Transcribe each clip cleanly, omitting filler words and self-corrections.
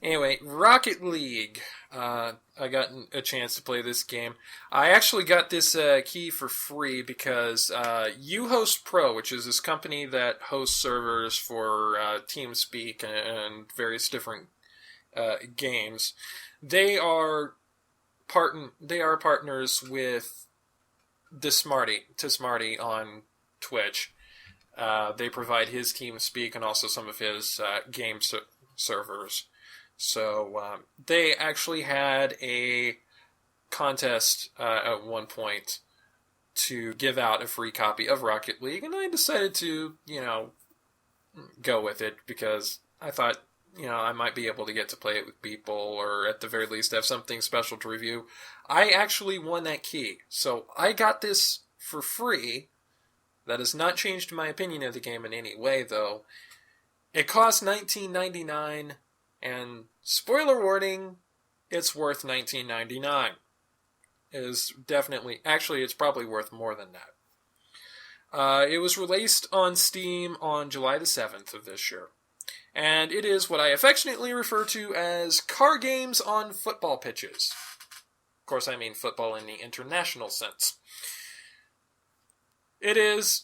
Anyway, Rocket League. I got a chance to play this game. I actually got this key for free because UHost Pro, which is this company that hosts servers for TeamSpeak and various different games, they are partners with Tismarty on Twitch. They provide his TeamSpeak and also some of his game servers. So they actually had a contest at one point to give out a free copy of Rocket League, and I decided to, go with it because I thought, I might be able to get to play it with people, or at the very least have something special to review. I actually won that key, so I got this for free. That has not changed my opinion of the game in any way, though. It cost $19.99, and spoiler warning, it's worth $19.99. It's probably worth more than that. It was released on Steam on July the 7th of this year. And it is what I affectionately refer to as car games on football pitches. Of course, I mean football in the international sense. It is,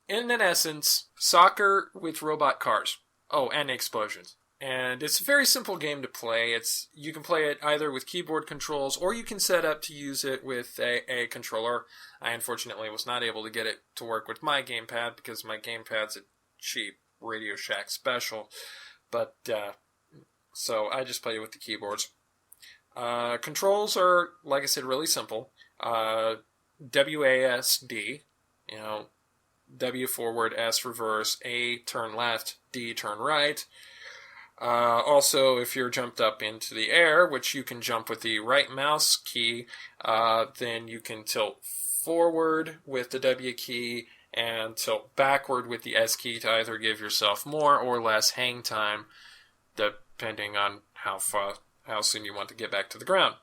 in an essence, soccer with robot cars. Oh, and explosions. And it's a very simple game to play. You can play it either with keyboard controls, or you can set up to use it with a controller. I unfortunately was not able to get it to work with my gamepad because my gamepad's a cheap Radio Shack special. But, so I just play it with the keyboards. Controls are, like I said, really simple. WASD, W forward, S reverse, A turn left, D turn right. Also, if you're jumped up into the air, which you can jump with the right mouse key, then you can tilt forward with the W key and tilt backward with the S key to either give yourself more or less hang time, depending on how soon you want to get back to the ground.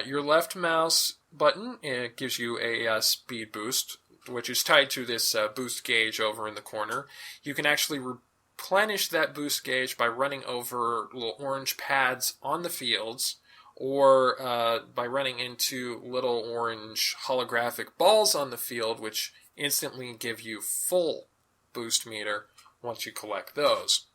Your left mouse button, it gives you a speed boost, which is tied to this boost gauge over in the corner. You can actually replenish that boost gauge by running over little orange pads on the fields, or by running into little orange holographic balls on the field, which instantly give you full boost meter once you collect those.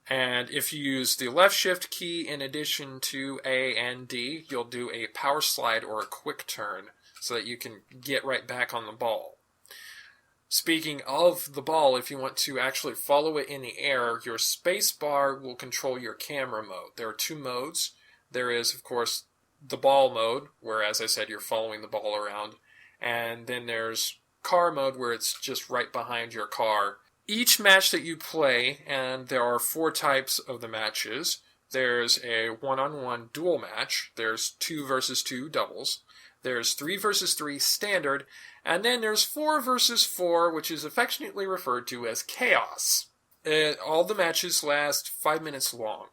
And if you use the left shift key in addition to A and D, you'll do a power slide or a quick turn so that you can get right back on the ball. Speaking of the ball, if you want to actually follow it in the air, your space bar will control your camera mode. There are two modes. There is, of course, the ball mode, where, as I said, you're following the ball around. And then there's car mode, where it's just right behind your car. Each match that you play, and there are 4 types of the matches. There's a 1-on-1 duel match. There's 2 versus 2 doubles. There's 3 versus 3 standard. And then there's 4 versus 4, which is affectionately referred to as chaos. All the matches last 5 minutes long.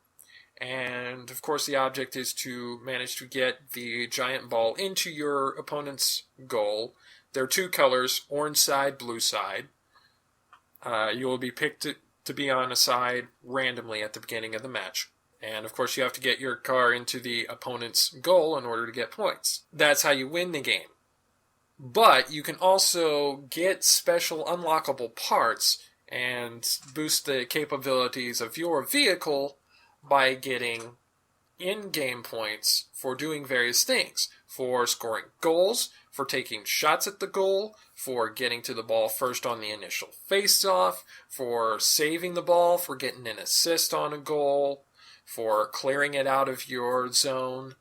And, of course, the object is to manage to get the giant ball into your opponent's goal. There are 2 colors, orange side, blue side. You will be picked to be on a side randomly at the beginning of the match. And, of course, you have to get your car into the opponent's goal in order to get points. That's how you win the game. But you can also get special unlockable parts and boost the capabilities of your vehicle by getting in-game points for doing various things. For scoring goals, for taking shots at the goal, for getting to the ball first on the initial face-off, for saving the ball, for getting an assist on a goal, for clearing it out of your zone,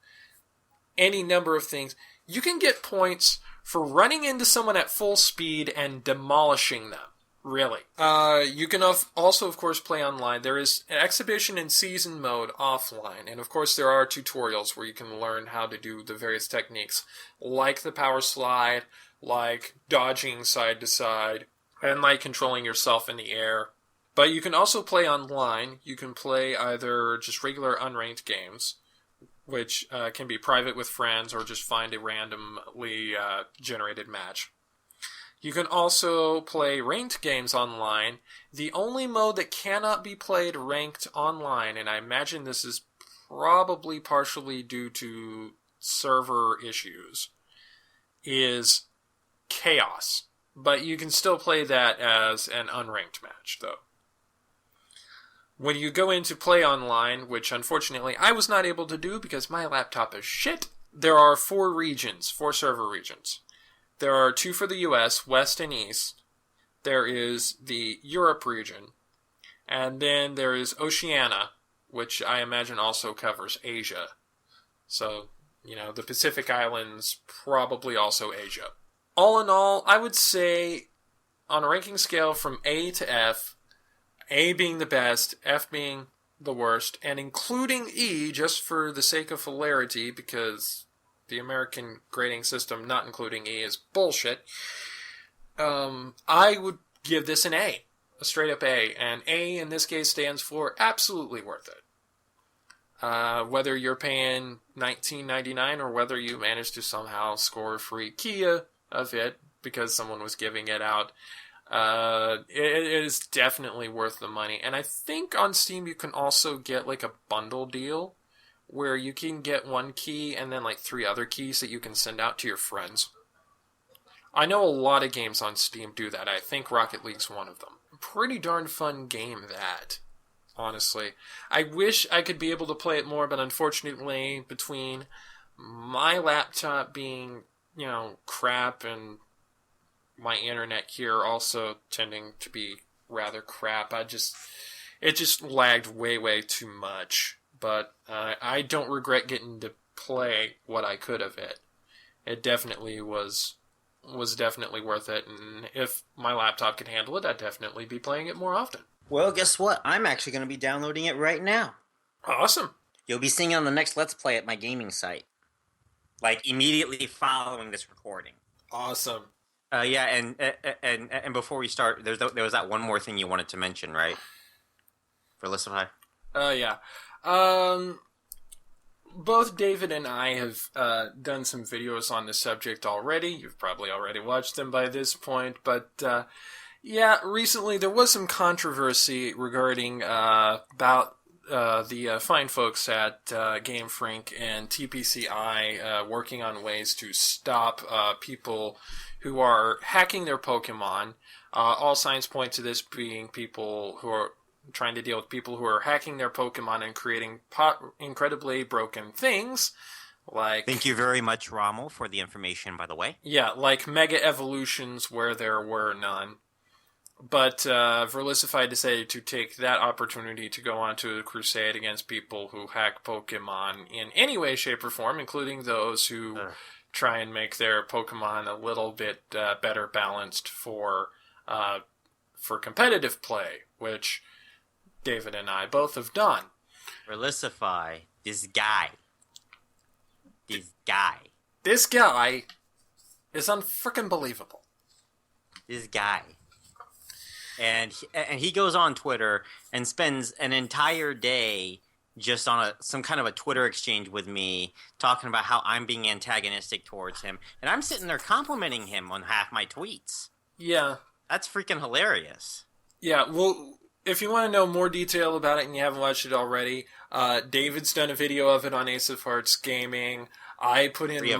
any number of things. You can get points for running into someone at full speed and demolishing them. Really. You can also, of course, play online. There is an exhibition and season mode offline. And, of course, there are tutorials where you can learn how to do the various techniques, like the power slide, like dodging side to side, and like controlling yourself in the air. But you can also play online. You can play either just regular unranked games, which can be private with friends, or just find a randomly generated match. You can also play ranked games online. The only mode that cannot be played ranked online, and I imagine this is probably partially due to server issues, is Chaos. But you can still play that as an unranked match, though. When you go into play online, which unfortunately I was not able to do because my laptop is shit, there are 4 server regions. There are 2 for the US, West and East. There is the Europe region. And then there is Oceania, which I imagine also covers Asia. So, the Pacific Islands, probably also Asia. All in all, I would say on a ranking scale from A to F, A being the best, F being the worst, and including E just for the sake of hilarity, because the American grading system not including E is bullshit, I would give this an A. A straight up A. And A in this case stands for absolutely worth it. Whether you're paying $19.99 or whether you manage to somehow score a free Kia of it because someone was giving it out, it is definitely worth the money. And I think on Steam you can also get like a bundle deal where you can get 1 key and then like 3 other keys that you can send out to your friends. I know a lot of games on Steam do that. I think Rocket League's one of them. Pretty darn fun game, that. Honestly. I wish I could be able to play it more, but unfortunately, between my laptop being, crap and my internet here also tending to be rather crap, it just lagged way, way too much. But I don't regret getting to play what I could of it. It definitely was definitely worth it, and if my laptop could handle it, I'd definitely be playing it more often. Well, guess what? I'm actually going to be downloading it right now. Awesome. You'll be seeing it on the next Let's Play at my gaming site. Like, immediately following this recording. Awesome. Yeah, and before we start, there was that one more thing you wanted to mention, right? Verlisify? Yeah. Both David and I have done some videos on the subject already. You've probably already watched them by this point. But, recently there was some controversy regarding about the fine folks at Game Freak and TPCI working on ways to stop people who are hacking their Pokemon. All signs point to this being people who are trying to deal with people who are hacking their Pokemon and creating incredibly broken things, like... Thank you very much, Rommel, for the information, by the way. Yeah, like Mega Evolutions where there were none. But Verlisify decided to take that opportunity to go on to a crusade against people who hack Pokemon in any way, shape, or form, including those who try and make their Pokemon a little bit better balanced for competitive play, which David and I both have done. Verlisify. This guy is unfrickin' believable. This guy. And he goes on Twitter and spends an entire day just on some kind of a Twitter exchange with me, talking about how I'm being antagonistic towards him. And I'm sitting there complimenting him on half my tweets. Yeah. That's freaking hilarious. Yeah, well, if you want to know more detail about it and you haven't watched it already, David's done a video of it on Ace of Hearts Gaming. I put in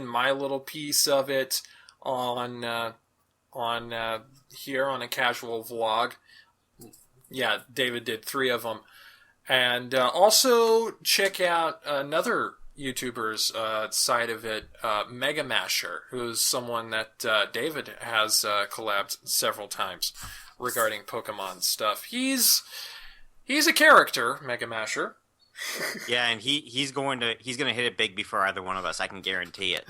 my little piece of it on here on a casual vlog. Yeah, David did 3 of them. And also check out another YouTuber's side of it, MegaMasher, who's someone that David has collabed several times regarding Pokemon stuff. He's a character, MegaMasher. Yeah, and he's gonna hit it big before either one of us. I can guarantee it.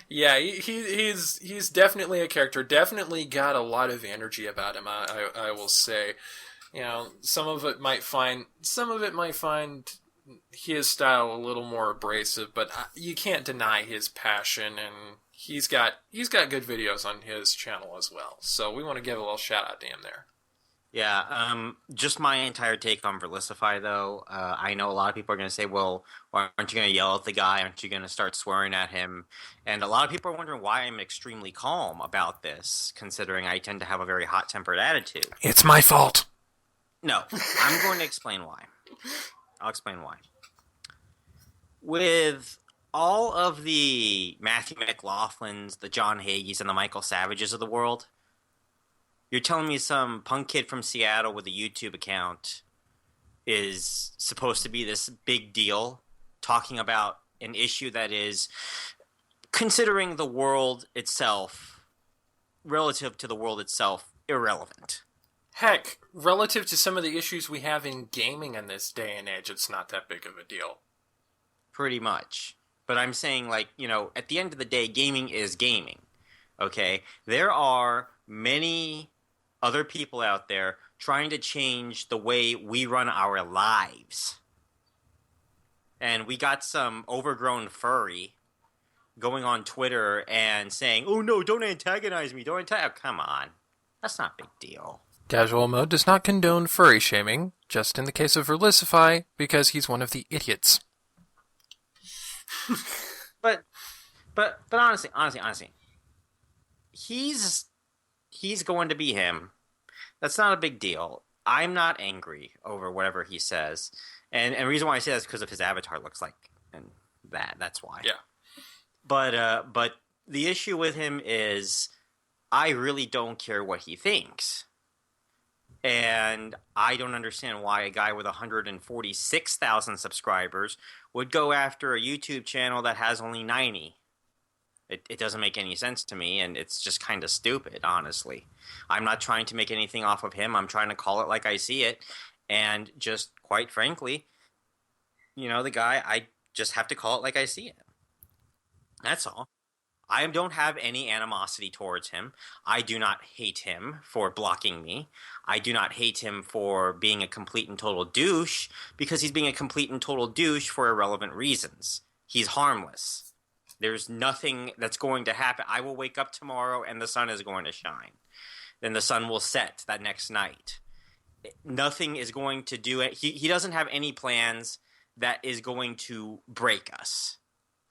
Yeah, he's definitely a character. Definitely got a lot of energy about him. I will say, some of it might find his style a little more abrasive, but you can't deny his passion, and he's got good videos on his channel as well. So we want to give a little shout out to him there. Yeah, just my entire take on Verlisify, though. I know a lot of people are going to say, well, why aren't you going to yell at the guy? Aren't you going to start swearing at him? And a lot of people are wondering why I'm extremely calm about this, considering I tend to have a very hot-tempered attitude. It's my fault. No, I'm going to explain why. I'll explain why. With all of the Matthew McLaughlins, the John Hagees, and the Michael Savages of the world, you're telling me some punk kid from Seattle with a YouTube account is supposed to be this big deal talking about an issue that is, considering the world itself, relative to the world itself, irrelevant. Heck, relative to some of the issues we have in gaming in this day and age, it's not that big of a deal. Pretty much. But I'm saying, like, at the end of the day, gaming is gaming. Okay? There are many other people out there trying to change the way we run our lives. And we got some overgrown furry going on Twitter and saying, oh no, don't antagonize me, oh, come on. That's not a big deal. Casual mode does not condone furry shaming, just in the case of Verlisify, because he's one of the idiots. But honestly, he's going to be him. That's not a big deal. I'm not angry over whatever he says. And the reason why I say that is because of his avatar looks like, and that's why. Yeah. But the issue with him is I really don't care what he thinks. And I don't understand why a guy with 146,000 subscribers would go after a YouTube channel that has only 90. It doesn't make any sense to me, and it's just kind of stupid, honestly. I'm not trying to make anything off of him. I'm trying to call it like I see it. And just, quite frankly, the guy, I just have to call it like I see it. That's all. I don't have any animosity towards him. I do not hate him for blocking me. I do not hate him for being a complete and total douche, because he's being a complete and total douche for irrelevant reasons. He's harmless. There's nothing that's going to happen. I will wake up tomorrow and the sun is going to shine. Then the sun will set that next night. Nothing is going to do it. He doesn't have any plans that is going to break us.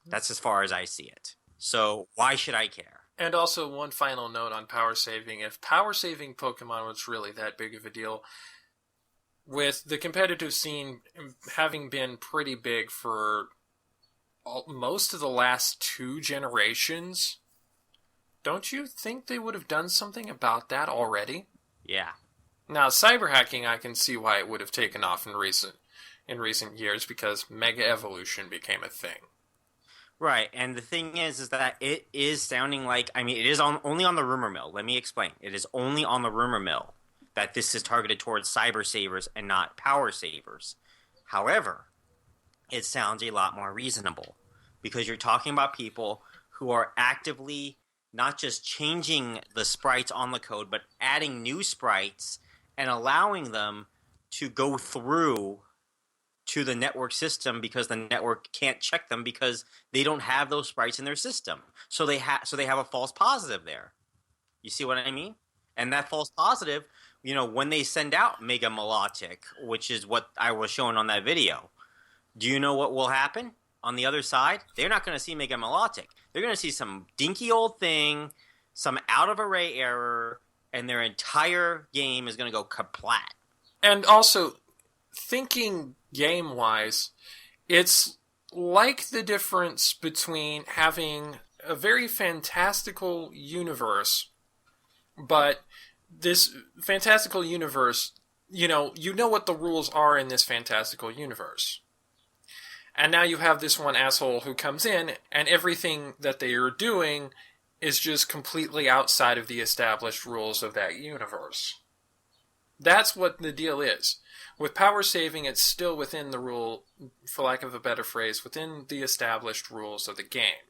That's as far as I see it. So why should I care? And also, one final note on power saving. If power saving Pokemon was really that big of a deal, with the competitive scene having been pretty big for most of the last 2 generations, don't you think they would have done something about that already? Yeah. Now, cyber hacking, I can see why it would have taken off in recent years, because Mega Evolution became a thing. Right, and the thing is that it is sounding like, it is only on the rumor mill. Let me explain. It is only on the rumor mill that this is targeted towards cyber savers and not power savers. However, it sounds a lot more reasonable, because you're talking about people who are actively not just changing the sprites on the code, but adding new sprites and allowing them to go through to the network system, because the network can't check them because they don't have those sprites in their system. So they have a false positive there. You see what I mean? And that false positive, when they send out MegaMasher, which is what I was showing on that video, do you know what will happen on the other side? They're not going to see MegaMasher. They're going to see some dinky old thing, some out of array error, and their entire game is going to go kaplat. And also, thinking game-wise, it's like the difference between having a very fantastical universe, but this fantastical universe, you know what the rules are in this fantastical universe. And now you have this one asshole who comes in, and everything that they are doing is just completely outside of the established rules of that universe. That's what the deal is. With power saving, it's still within the rule, for lack of a better phrase, within the established rules of the game.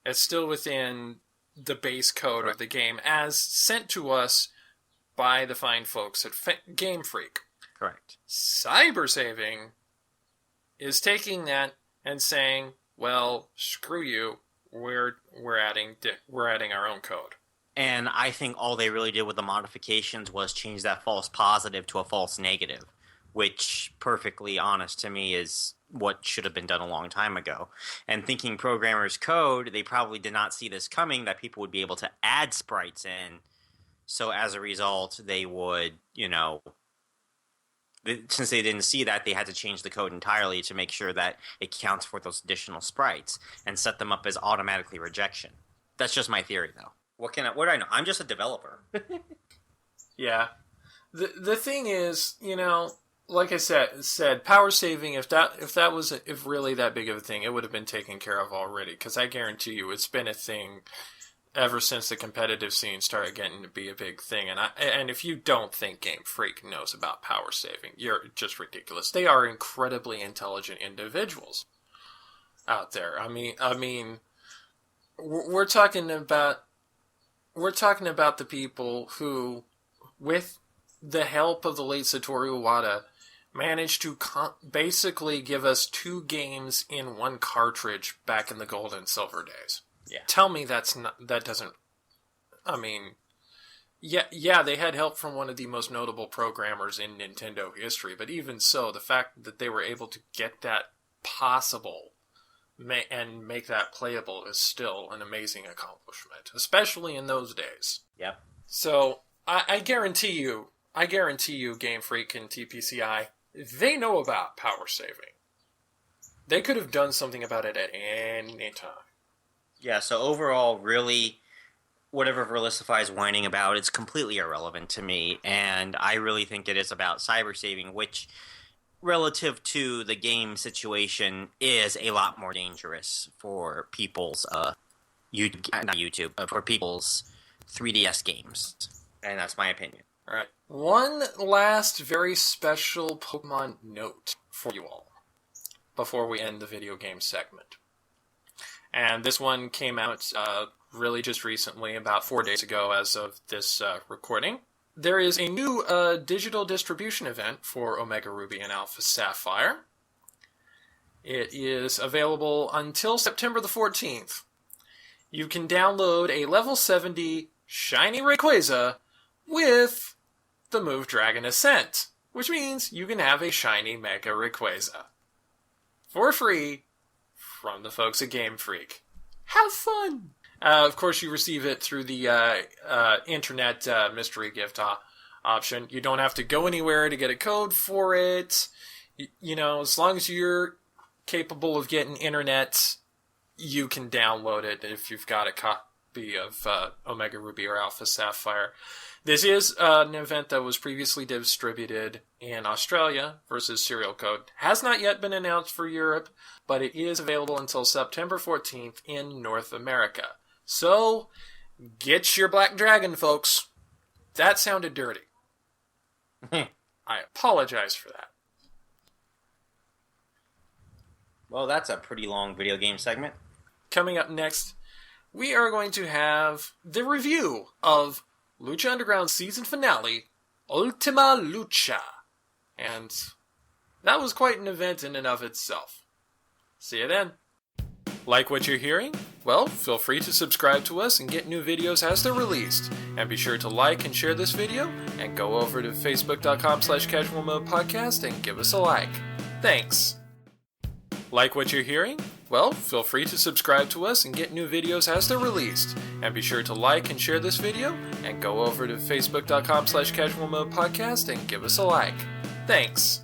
It's still within the base code of the game as sent to us by the fine folks at Game Freak. Correct. Cyber saving is taking that and saying, well, screw you, we're adding our own code. And I think all they really did with the modifications was change that false positive to a false negative, which, perfectly honest to me, is what should have been done a long time ago. And thinking programmers code, they probably did not see this coming, that people would be able to add sprites in. So as a result, they would, since they didn't see that, they had to change the code entirely to make sure that it counts for those additional sprites and set them up as automatically rejection. That's just my theory, though. What do I know? I'm just a developer. Yeah. The thing is, like I said, power saving, if really that big of a thing, it would have been taken care of already. Because I guarantee you, it's been a thing ever since the competitive scene started getting to be a big thing. And if you don't think Game Freak knows about power saving, you're just ridiculous. They are incredibly intelligent individuals out there. I mean, we're talking about the people who, with the help of the late Satoru Iwata, managed to basically give us 2 games in 1 cartridge back in the gold and silver days. Yeah. Tell me that doesn't. I mean, yeah, they had help from one of the most notable programmers in Nintendo history, but even so, the fact that they were able to get that possible and make that playable is still an amazing accomplishment, especially in those days. Yep. So I guarantee you, Game Freak and TPCI, they know about power saving. They could have done something about it at any time. Yeah, so overall, really, whatever Verlisify is whining about, it's completely irrelevant to me, and I really think it is about cyber saving, which, relative to the game situation, is a lot more dangerous for people's for people's 3DS games, and that's my opinion. All right, one last very special Pokemon note for you all before we end the video game segment. And this one came out really just recently, about 4 days ago as of this recording. There is a new digital distribution event for Omega Ruby and Alpha Sapphire. It is available until September the 14th. You can download a level 70 Shiny Rayquaza with the move Dragon Ascent, which means you can have a Shiny Mega Rayquaza for free from the folks at Game Freak. Have fun! Of course, you receive it through the internet mystery gift option. You don't have to go anywhere to get a code for it. As long as you're capable of getting internet, you can download it if you've got a copy of Omega Ruby or Alpha Sapphire. This is an event that was previously distributed in Australia versus serial code. Has not yet been announced for Europe, but it is available until September 14th in North America. So, get your Black Dragon, folks. That sounded dirty. I apologize for that. Well, that's a pretty long video game segment. Coming up next, we are going to have the review of Lucha Underground season finale, Ultima Lucha. And that was quite an event in and of itself. See you then. Like what you're hearing? Well, feel free to subscribe to us and get new videos as they're released. And be sure to like and share this video, and go over to facebook.com/casualmodepodcast and give us a like. Thanks. Like what you're hearing? Well, feel free to subscribe to us and get new videos as they're released. And be sure to like and share this video, and go over to facebook.com/casualmodepodcast and give us a like. Thanks.